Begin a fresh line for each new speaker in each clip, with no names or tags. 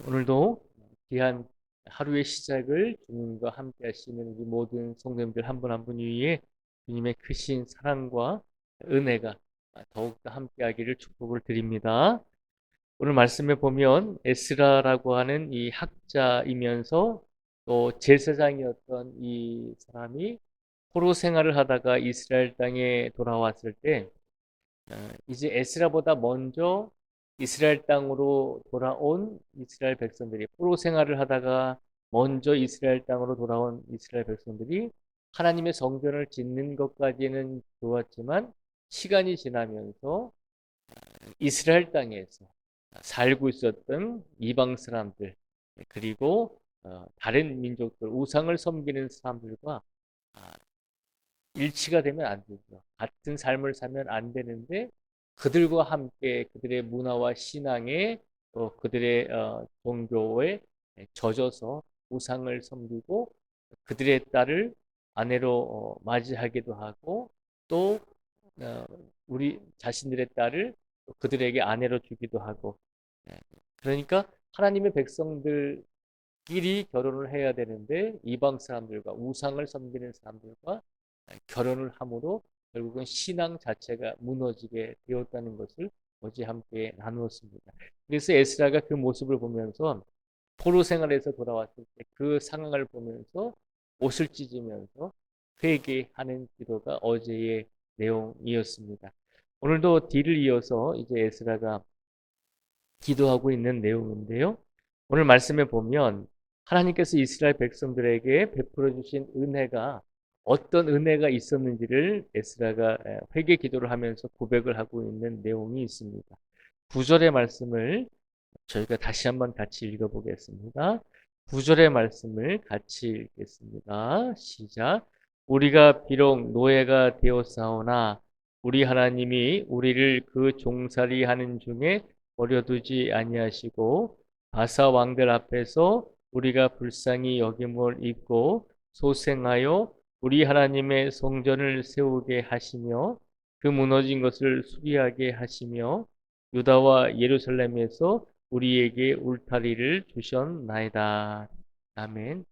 오늘도 귀한 하루의 시작을 주님과 함께 하시는 우리 모든 성도님들 한 분 한 분 위에 주님의 크신 사랑과 은혜가 더욱더 함께 하기를 축복을 드립니다. 오늘 말씀에 보면 에스라라고 하는 이 학자이면서 또 제사장이었던 이 사람이 포로 생활을 하다가 이스라엘 땅에 돌아왔을 때 이제 에스라보다 먼저 이스라엘 땅으로 돌아온 이스라엘 백성들이 포로 생활을 하다가 먼저 이스라엘 땅으로 돌아온 이스라엘 백성들이 하나님의 성전을 짓는 것까지는 좋았지만 시간이 지나면서 이스라엘 땅에서 살고 있었던 이방 사람들 그리고 다른 민족들 우상을 섬기는 사람들과 일치가 되면 안 되죠. 같은 삶을 살면 안 되는데 그들과 함께 그들의 문화와 신앙에 또 그들의 종교에 젖어서 우상을 섬기고 그들의 딸을 아내로 맞이하기도 하고 또 어, 우리 자신들의 딸을 그들에게 아내로 주기도 하고 그러니까 하나님의 백성들끼리 결혼을 해야 되는데 이방 사람들과 우상을 섬기는 사람들과 결혼을 함으로 결국은 신앙 자체가 무너지게 되었다는 것을 어제 함께 나누었습니다. 그래서 에스라가 그 모습을 보면서 포로 생활에서 돌아왔을 때 그 상황을 보면서 옷을 찢으면서 회개하는 기도가 어제의 내용이었습니다. 오늘도 뒤를 이어서 이제 에스라가 기도하고 있는 내용인데요. 오늘 말씀에 보면 하나님께서 이스라엘 백성들에게 베풀어 주신 은혜가 어떤 은혜가 있었는지를 에스라가 회개 기도를 하면서 고백을 하고 있는 내용이 있습니다. 9절의 말씀을 저희가 다시 한번 같이 읽어보겠습니다. 9절의 말씀을 같이 읽겠습니다. 시작. 우리가 비록 노예가 되었사오나 우리 하나님이 우리를 그 종살이 하는 중에 버려두지 아니하시고 바사 왕들 앞에서 우리가 불쌍히 여김을 입고 소생하여 우리 하나님의 성전을 세우게 하시며 그 무너진 것을 수리하게 하시며 유다와 예루살렘에서 우리에게 울타리를 주셨나이다. 아멘.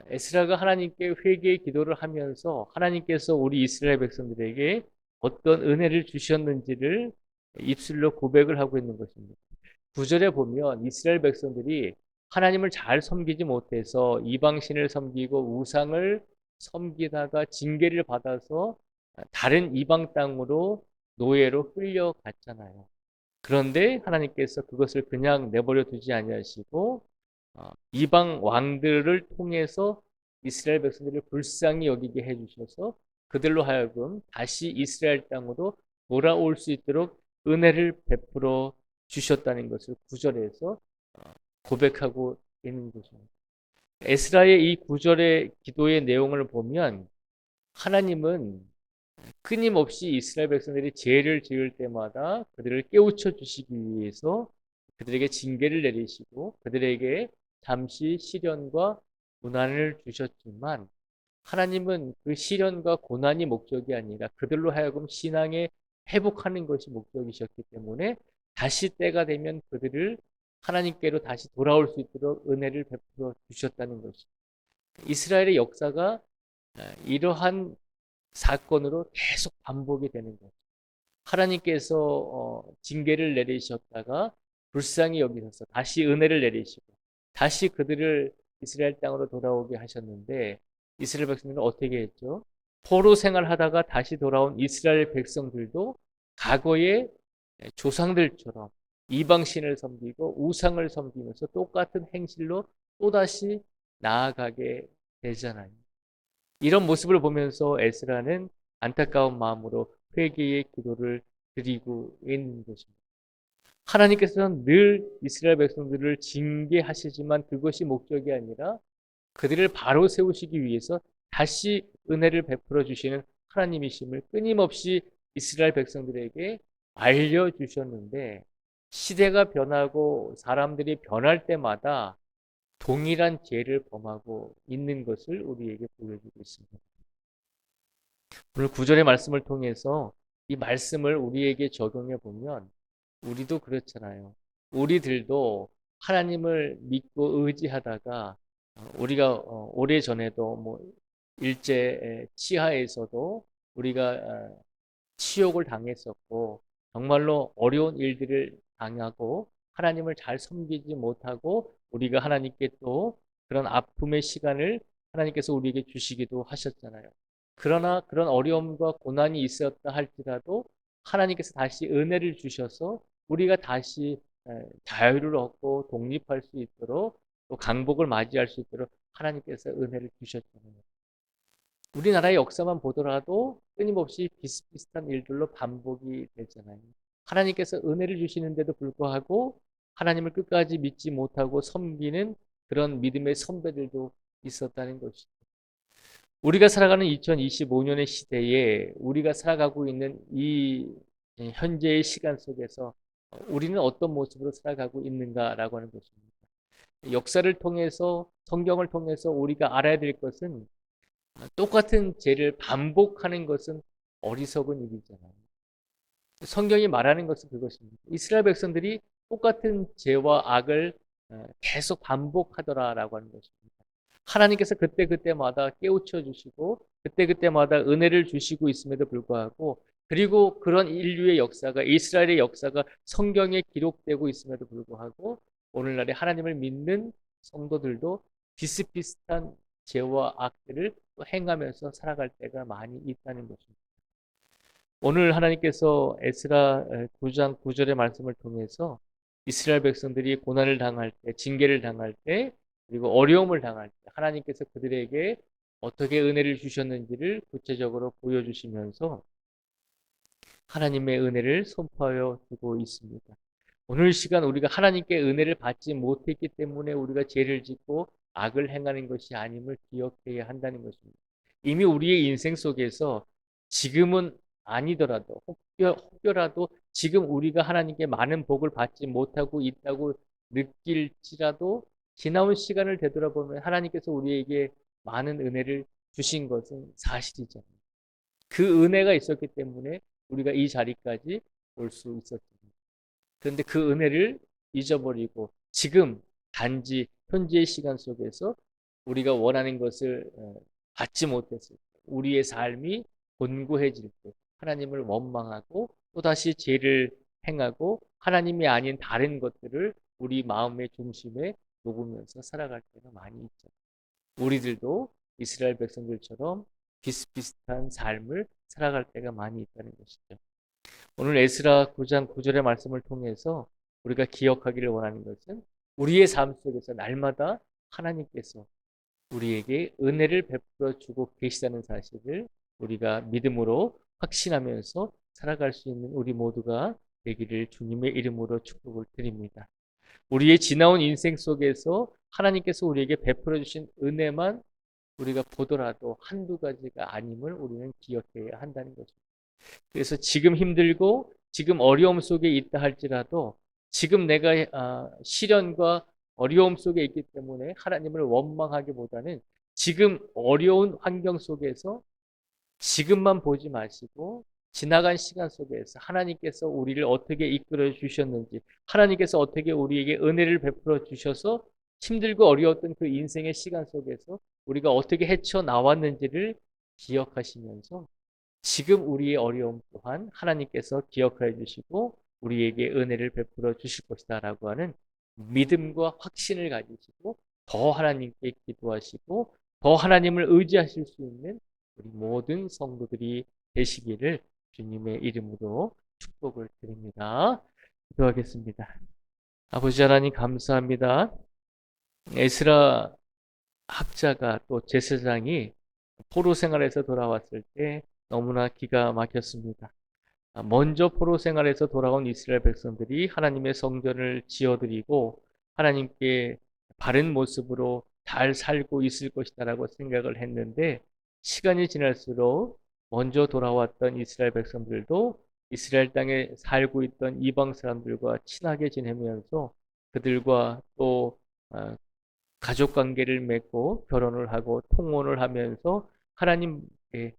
에스라가 하나님께 회개의 기도를 하면서 하나님께서 우리 이스라엘 백성들에게 어떤 은혜를 주셨는지를 입술로 고백을 하고 있는 것입니다. 9절에 보면 이스라엘 백성들이 하나님을 잘 섬기지 못해서 이방신을 섬기고 우상을 섬기다가 징계를 받아서 다른 이방 땅으로 노예로 끌려갔잖아요. 그런데 하나님께서 그것을 그냥 내버려 두지 아니하시고 이방 왕들을 통해서 이스라엘 백성들을 불쌍히 여기게 해주셔서 그들로 하여금 다시 이스라엘 땅으로 돌아올 수 있도록 은혜를 베풀어 주셨다는 것을 구절에서 고백하고 있는 거죠. 에스라의 이 구절의 기도의 내용을 보면 하나님은 끊임없이 이스라엘 백성들이 죄를 지을 때마다 그들을 깨우쳐 주시기 위해서 그들에게 징계를 내리시고 그들에게 잠시 시련과 고난을 주셨지만 하나님은 그 시련과 고난이 목적이 아니라 그들로 하여금 신앙에 회복하는 것이 목적이셨기 때문에 다시 때가 되면 그들을 하나님께로 다시 돌아올 수 있도록 은혜를 베풀어 주셨다는 것이 이스라엘의 역사가 이러한 사건으로 계속 반복이 되는 거죠. 하나님께서 징계를 내리셨다가 불쌍히 여기셔서 다시 은혜를 내리시고 다시 그들을 이스라엘 땅으로 돌아오게 하셨는데 이스라엘 백성들은 어떻게 했죠? 포로 생활하다가 다시 돌아온 이스라엘 백성들도 과거의 조상들처럼 이방신을 섬기고 우상을 섬기면서 똑같은 행실로 또다시 나아가게 되잖아요. 이런 모습을 보면서 에스라는 안타까운 마음으로 회개의 기도를 드리고 있는 것입니다. 하나님께서는 늘 이스라엘 백성들을 징계하시지만 그것이 목적이 아니라 그들을 바로 세우시기 위해서 다시 은혜를 베풀어 주시는 하나님이심을 끊임없이 이스라엘 백성들에게 알려주셨는데 시대가 변하고 사람들이 변할 때마다 동일한 죄를 범하고 있는 것을 우리에게 보여주고 있습니다. 오늘 구절의 말씀을 통해서 이 말씀을 우리에게 적용해 보면 우리도 그렇잖아요. 우리들도 하나님을 믿고 의지하다가 우리가 오래전에도 뭐 일제 치하에서도 우리가 치욕을 당했었고 정말로 어려운 일들을 당하고 하나님을 잘 섬기지 못하고 우리가 하나님께 또 그런 아픔의 시간을 하나님께서 우리에게 주시기도 하셨잖아요. 그러나 그런 어려움과 고난이 있었다 할지라도 하나님께서 다시 은혜를 주셔서 우리가 다시 자유를 얻고 독립할 수 있도록 또 강복을 맞이할 수 있도록 하나님께서 은혜를 주셨잖아요. 우리나라의 역사만 보더라도 끊임없이 비슷비슷한 일들로 반복이 되잖아요. 하나님께서 은혜를 주시는데도 불구하고 하나님을 끝까지 믿지 못하고 섬기는 그런 믿음의 선배들도 있었다는 것이죠. 우리가 살아가는 2025년의 시대에 우리가 살아가고 있는 이 현재의 시간 속에서 우리는 어떤 모습으로 살아가고 있는가라고 하는 것입니다. 역사를 통해서 성경을 통해서 우리가 알아야 될 것은 똑같은 죄를 반복하는 것은 어리석은 일이잖아요. 성경이 말하는 것은 그것입니다. 이스라엘 백성들이 똑같은 죄와 악을 계속 반복하더라라고 하는 것입니다. 하나님께서 그때그때마다 깨우쳐 주시고 그때그때마다 은혜를 주시고 있음에도 불구하고 그리고 그런 인류의 역사가 이스라엘의 역사가 성경에 기록되고 있음에도 불구하고 오늘날에 하나님을 믿는 성도들도 비슷비슷한 죄와 악들을 행하면서 살아갈 때가 많이 있다는 것입니다. 오늘 하나님께서 에스라 9장 9절의 말씀을 통해서 이스라엘 백성들이 고난을 당할 때, 징계를 당할 때, 그리고 어려움을 당할 때 하나님께서 그들에게 어떻게 은혜를 주셨는지를 구체적으로 보여주시면서 하나님의 은혜를 선포하여 주고 있습니다. 오늘 시간 우리가 하나님께 은혜를 받지 못했기 때문에 우리가 죄를 짓고 악을 행하는 것이 아님을 기억해야 한다는 것입니다. 이미 우리의 인생 속에서 지금은 아니더라도 혹여라도 지금 우리가 하나님께 많은 복을 받지 못하고 있다고 느낄지라도 지나온 시간을 되돌아보면 하나님께서 우리에게 많은 은혜를 주신 것은 사실이잖아요. 그 은혜가 있었기 때문에 우리가 이 자리까지 올 수 있었습니다. 그런데 그 은혜를 잊어버리고 지금 단지 현재의 시간 속에서 우리가 원하는 것을 받지 못했을 때, 우리의 삶이 곤고해질 때 하나님을 원망하고 또다시 죄를 행하고 하나님이 아닌 다른 것들을 우리 마음의 중심에 놓으면서 살아갈 때가 많이 있죠. 우리들도 이스라엘 백성들처럼 비슷비슷한 삶을 살아갈 때가 많이 있다는 것이죠. 오늘 에스라 9장 9절의 말씀을 통해서 우리가 기억하기를 원하는 것은 우리의 삶 속에서 날마다 하나님께서 우리에게 은혜를 베풀어 주고 계시다는 사실을 우리가 믿음으로 확신하면서 살아갈 수 있는 우리 모두가 되기를 주님의 이름으로 축복을 드립니다. 우리의 지나온 인생 속에서 하나님께서 우리에게 베풀어 주신 은혜만 우리가 보더라도 한두 가지가 아님을 우리는 기억해야 한다는 것입니다. 그래서 지금 힘들고 지금 어려움 속에 있다 할지라도 지금 내가 시련과 어려움 속에 있기 때문에 하나님을 원망하기보다는 지금 어려운 환경 속에서 지금만 보지 마시고 지나간 시간 속에서 하나님께서 우리를 어떻게 이끌어 주셨는지 하나님께서 어떻게 우리에게 은혜를 베풀어 주셔서 힘들고 어려웠던 그 인생의 시간 속에서 우리가 어떻게 헤쳐나왔는지를 기억하시면서 지금 우리의 어려움 또한 하나님께서 기억하여 주시고 우리에게 은혜를 베풀어 주실 것이다 라고 하는 믿음과 확신을 가지시고 더 하나님께 기도하시고 더 하나님을 의지하실 수 있는 우리 모든 성도들이 되시기를 주님의 이름으로 축복을 드립니다. 기도하겠습니다. 아버지 하나님 감사합니다. 에스라 학자가 또 제사장이 포로 생활에서 돌아왔을 때 너무나 기가 막혔습니다. 먼저 포로 생활에서 돌아온 이스라엘 백성들이 하나님의 성전을 지어드리고 하나님께 바른 모습으로 잘 살고 있을 것이다라고 생각을 했는데 시간이 지날수록 먼저 돌아왔던 이스라엘 백성들도 이스라엘 땅에 살고 있던 이방 사람들과 친하게 지내면서 그들과 또 가족 관계를 맺고 결혼을 하고 통혼을 하면서 하나님의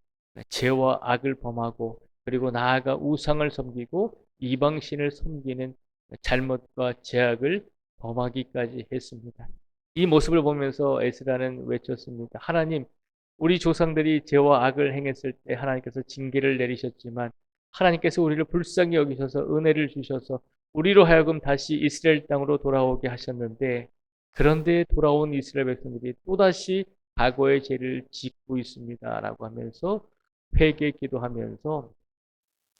죄와 악을 범하고 그리고 나아가 우상을 섬기고 이방신을 섬기는 잘못과 죄악을 범하기까지 했습니다. 이 모습을 보면서 에스라는 외쳤습니다. 하나님, 우리 조상들이 죄와 악을 행했을 때 하나님께서 징계를 내리셨지만 하나님께서 우리를 불쌍히 여기셔서 은혜를 주셔서 우리로 하여금 다시 이스라엘 땅으로 돌아오게 하셨는데, 그런데 돌아온 이스라엘 백성들이 또다시 과거의 죄를 짓고 있습니다. 라고 하면서 회개 기도하면서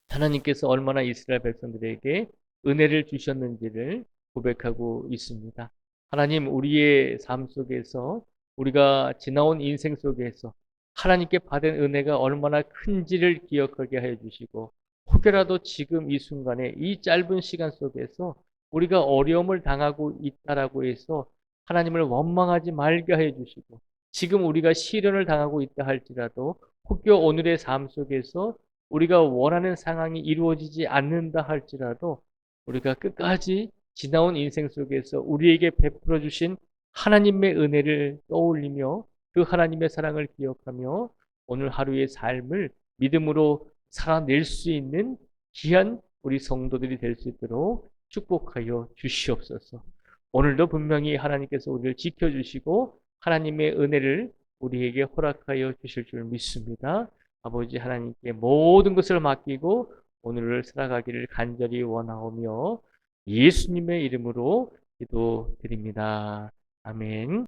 하나님께서 얼마나 이스라엘 백성들에게 은혜를 주셨는지를 고백하고 있습니다. 하나님, 우리의 삶 속에서, 우리가 지나온 인생 속에서 하나님께 받은 은혜가 얼마나 큰지를 기억하게 하여 주시고, 혹여라도 지금 이 순간에 이 짧은 시간 속에서 우리가 어려움을 당하고 있다라고 해서 하나님을 원망하지 말게 하여 주시고, 지금 우리가 시련을 당하고 있다 할지라도 혹여 오늘의 삶 속에서 우리가 원하는 상황이 이루어지지 않는다 할지라도 우리가 끝까지 지나온 인생 속에서 우리에게 베풀어 주신 하나님의 은혜를 떠올리며 그 하나님의 사랑을 기억하며 오늘 하루의 삶을 믿음으로 살아낼 수 있는 귀한 우리 성도들이 될 수 있도록 축복하여 주시옵소서. 오늘도 분명히 하나님께서 우리를 지켜주시고 하나님의 은혜를 우리에게 허락하여 주실 줄 믿습니다. 아버지 하나님께 모든 것을 맡기고 오늘을 살아가기를 간절히 원하오며 예수님의 이름으로 기도드립니다. 아멘.